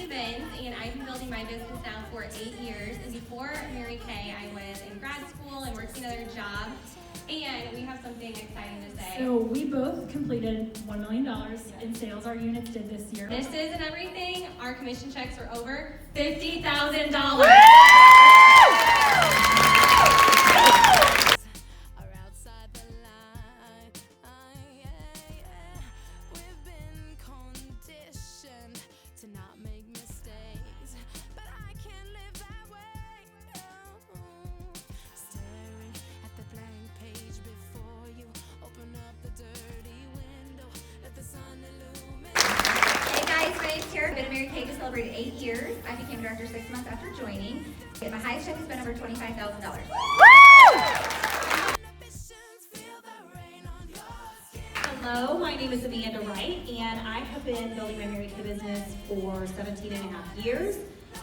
Katie Benz, and I've been building my business now for 8 years. And before Mary Kay, I was in grad school and working another job. And we have something exciting to say. So we both completed $1 million in sales our units did this year. This isn't everything. Our commission checks are over $50,000. I've been at Mary Kay to celebrate 8 years. I became director 6 months after joining. And my highest check has been over $25,000. Hello, my name is Amanda Wright, and I have been building my Mary Kay business for 17 and a half years.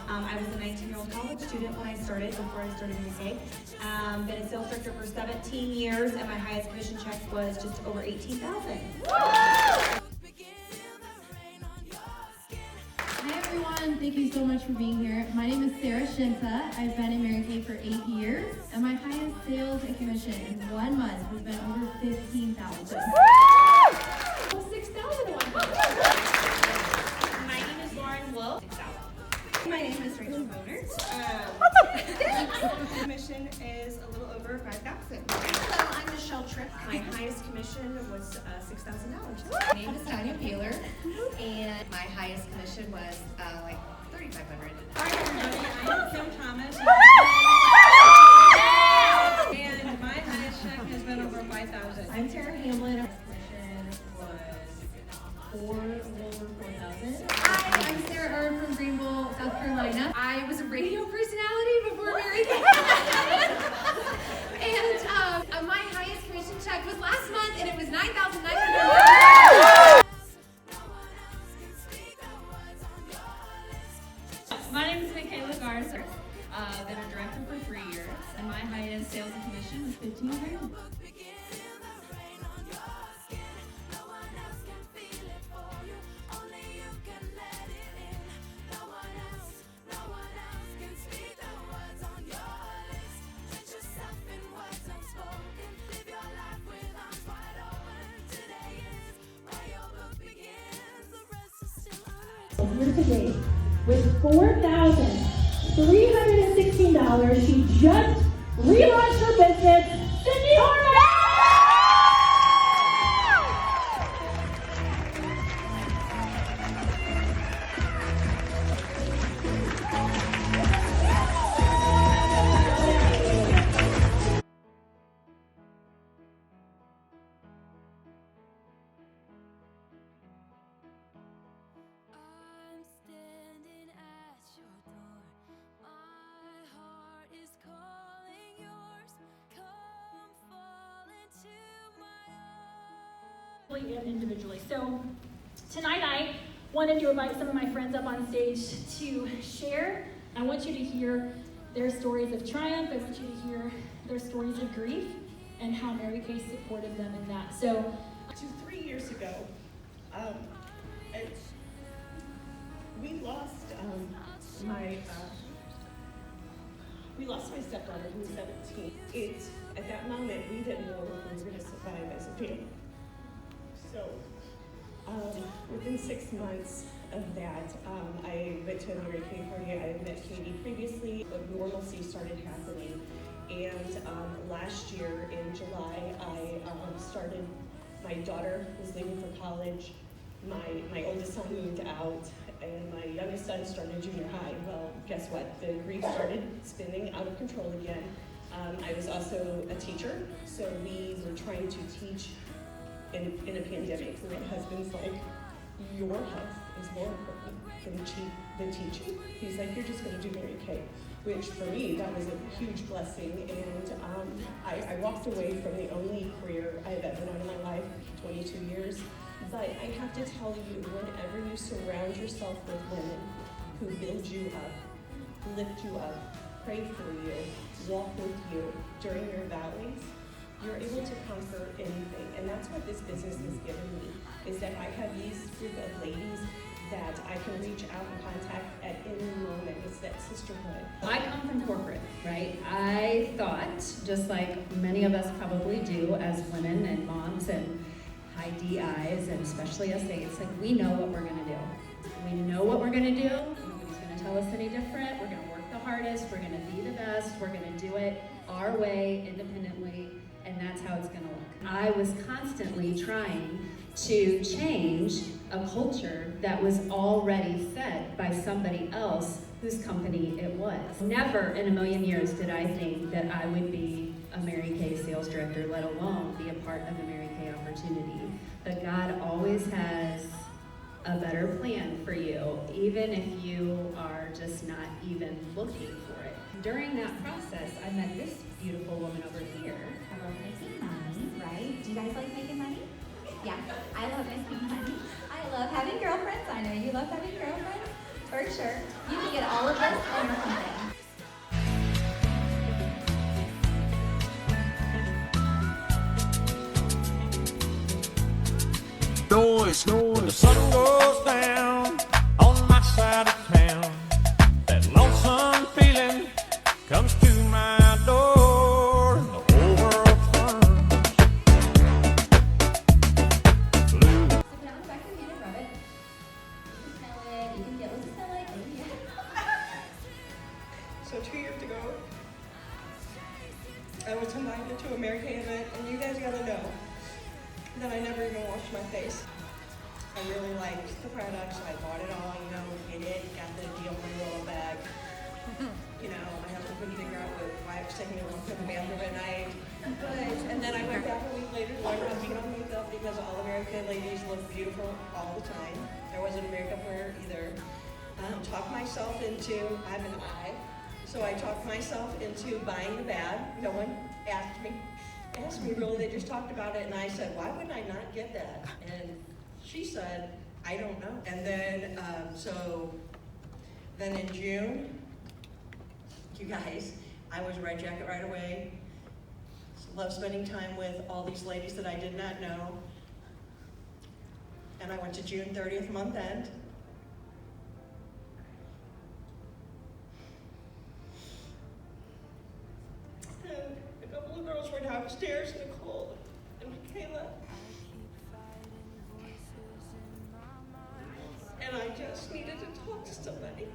I was a 19-year-old college student when I started, before I started Mary Kay. Been a sales director for 17 years, and my highest commission check was just over $18,000. Hi everyone, thank you so much for being here. My name is Sarah Shinta. I've been in Mary Kay for 8 years, and my highest sales and commission in 1 month has been over $15,000. My name is Lauren Wolf. My name is Rachel Boner. Commission is a little over $5,000. Hello, I'm Michelle Tripp. My highest commission was $6,000. My name is Tanya Peeler, and my highest commission was like $3,500. Hi everybody, I'm Kim Thomas. And my highest check has been over $5,000. I'm Tara Hamlin. Our commission was a little over $4,000. Hi, I'm Sarah Erd from Greenville, South Carolina. I was a radio personality before Mary Kay. And my highest commission check was last month, and it was $9,900. My name is Michaela Garza. Been a director for 3 years, and my highest sales and commission was $15,000. Year to date, with $4,316, she just relaunched her business, Cindy Horner! And individually. So tonight I wanted to invite some of my friends up on stage to share. I want you to hear their stories of triumph. I want you to hear their stories of grief and how Mary Kay supported them in that. So 3 years ago, we lost my stepdaughter who was 17. At that moment, we didn't know if we were going to survive as a family. So, within 6 months of that, I went to a Mary Kay party. I had met Katie previously, but normalcy started happening. And last year in July, I started, my daughter was leaving for college, my oldest son moved out, and my youngest son started junior high. Well, guess what? The grief started spinning out of control again. I was also a teacher, so we were trying to teach in a pandemic. My husband's like, your health is more important than teaching. He's like, you're just going to do Mary Kay, which for me, that was a huge blessing. And I walked away from the only career I've ever known in my life, 22 years. But I have to tell you, whenever you surround yourself with women who build you up, lift you up, pray for you, walk with you during your valleys, you're able to conquer anything. And that's what this business has given me, is that I have these group of ladies that I can reach out and contact at any moment. It's that sisterhood. I come from corporate, right? I thought, just like many of us probably do as women and moms and high DIs, and especially us eights, like we know what we're gonna do. We know what we're gonna do. Nobody's gonna tell us any different. We're gonna work the hardest. We're gonna be the best. We're gonna do it our way, independently, and that's how it's gonna look. I was constantly trying to change a culture that was already set by somebody else whose company it was. Never in a million years did I think that I would be a Mary Kay sales director, let alone be a part of the Mary Kay opportunity. But God always has a better plan for you, even if you are just not even looking for it. During that process, I met this beautiful woman over here. I love making money, right? Do you guys like making money? Yeah, I love making money. I love having girlfriends. I know you love having girlfriends. For sure. You can get all of this in your company. Noise, when the sun goes down on my side of town, that lonesome feeling comes to my door, and the whole world turns blue. So put it on the back of your hand and rub it. You can smell it. You can feel it. Smell it. Oh, yeah. So 2 years ago, I was invited to a Mary Kay event, and you guys gotta know that I never even washed my face. I really liked the products, I bought it all, get it, got the deal in my little bag. My husband couldn't figure out why I was taking it home to the bathroom at night. And then I went back a week later to learn how to put on makeup because all the Mary Kay ladies look beautiful all the time. There wasn't a makeup wear either. Talked myself into, I have an eye, so I talked myself into buying the bag. No one asked me really, they just talked about it, and I said, why wouldn't I not get that? And she said, I don't know. And then, then in June, you guys, I was Red Jacket right away. Love spending time with all these ladies that I did not know. And I went to June 30th month end. And a couple of girls were downstairs, Nicole and Michaela. And I just needed to talk to somebody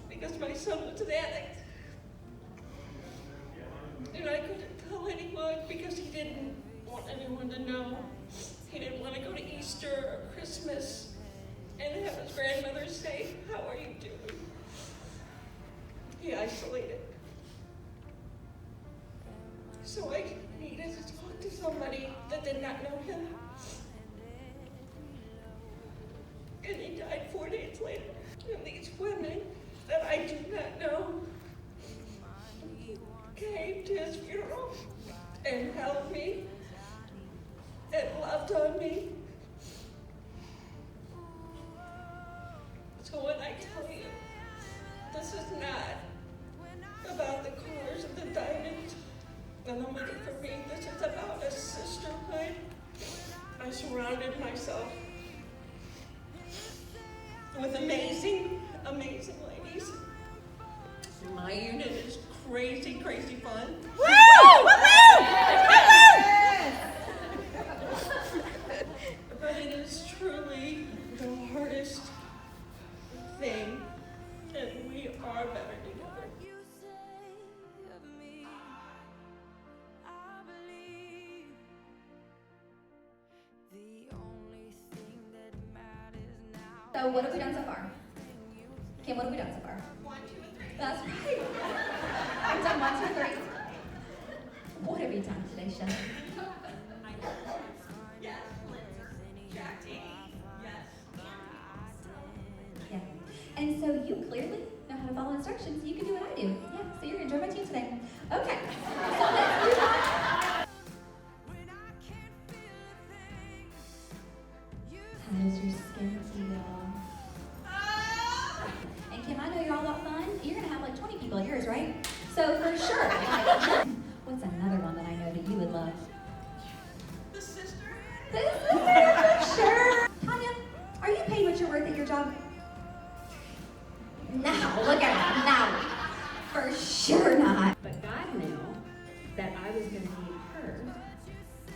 because my son was an addict. And I couldn't tell anyone because he didn't want anyone to know. He didn't want to go to Easter or Christmas and have his grandmother say, how are you doing? He isolated. So I needed to talk to somebody that did not know him. And he died 4 days later. And these women that I do not know came to his funeral and held me and loved on me. So when I tell you, this is not about the cars and the diamonds and the money for me. This is about a sisterhood. I surrounded myself with amazing, amazing ladies. My unit is crazy, crazy fun. But it is truly the hardest thing, and we are better together. So what have we done so far? Kim, what have we done so far? 1, 2, and 3. That's right. I've done 1, 2, 3. What have you done today, Shelly? Yes. Jackie. Yes. Yeah. And so you clearly know how to follow instructions. You can do what I do. Yeah. So you're gonna join my team today. Okay. So let's move on. How does your skin feel? And Kim, I know you're all about fun. You're gonna have like 20 people at yours, right? So for sure. What's another one that I know that you would love? The sister. The sister, for sure. Tanya, are you paid what you're worth at your job? No, look at that. No. For sure not. But God knew that I was going to need her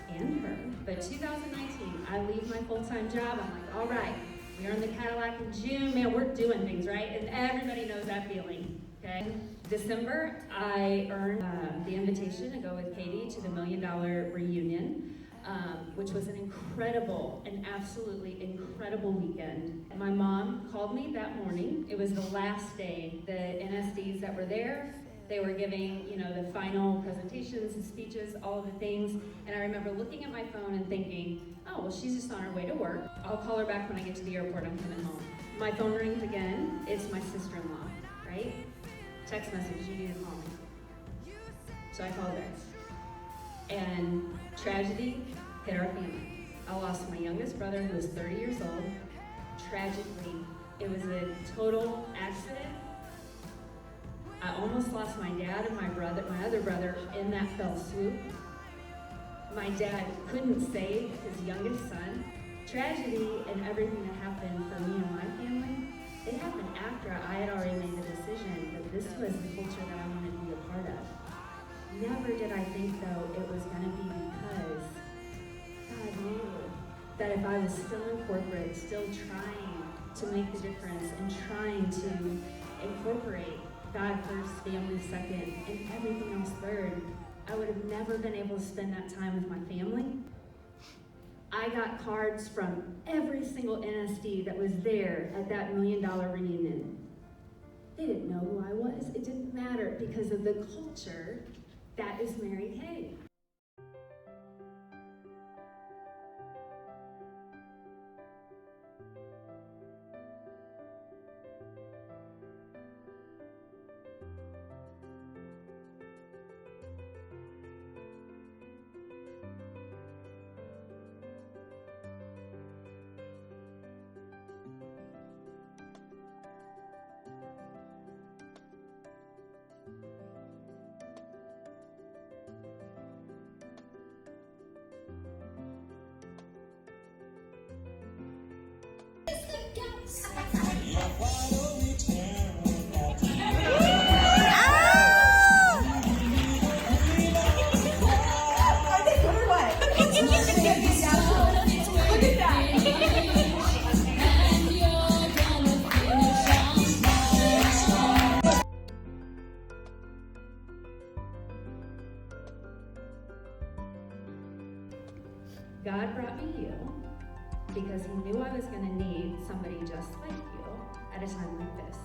and her. But 2019, I leave my full-time job. I'm like, all right, we are in the Cadillac in June. Man, we're doing things, right? And everybody knows that feeling, okay? December, I earned the invitation to go with Katie to the $1 Million reunion, which was an absolutely incredible weekend. My mom called me that morning. It was the last day. The NSDs that were there, they were giving, the final presentations and speeches, all of the things. And I remember looking at my phone and thinking, oh, well, she's just on her way to work. I'll call her back when I get to the airport. I'm coming home. My phone rings again. It's my sister-in-law, right? Text message, you need to call me. So I called her. And tragedy hit our family. I lost my youngest brother, who was 30 years old. Tragically, it was a total accident. I almost lost my dad and my other brother in that fell swoop. My dad couldn't save his youngest son. Tragedy and everything that happened for me and my family, it happened after I had already made the decision that this was the culture that I wanted to be a part of. Never did I think, though, it was going to be because God knew that if I was still in corporate, still trying to make the difference and trying to incorporate God first, family second, and everything else third, I would have never been able to spend that time with my family. I got cards from every single NSD that was there at that $1 Million reunion. They didn't know who I was. It didn't matter because of the culture that is Mary Kay. God brought me you because he knew I was going to need somebody just like you at a time like this.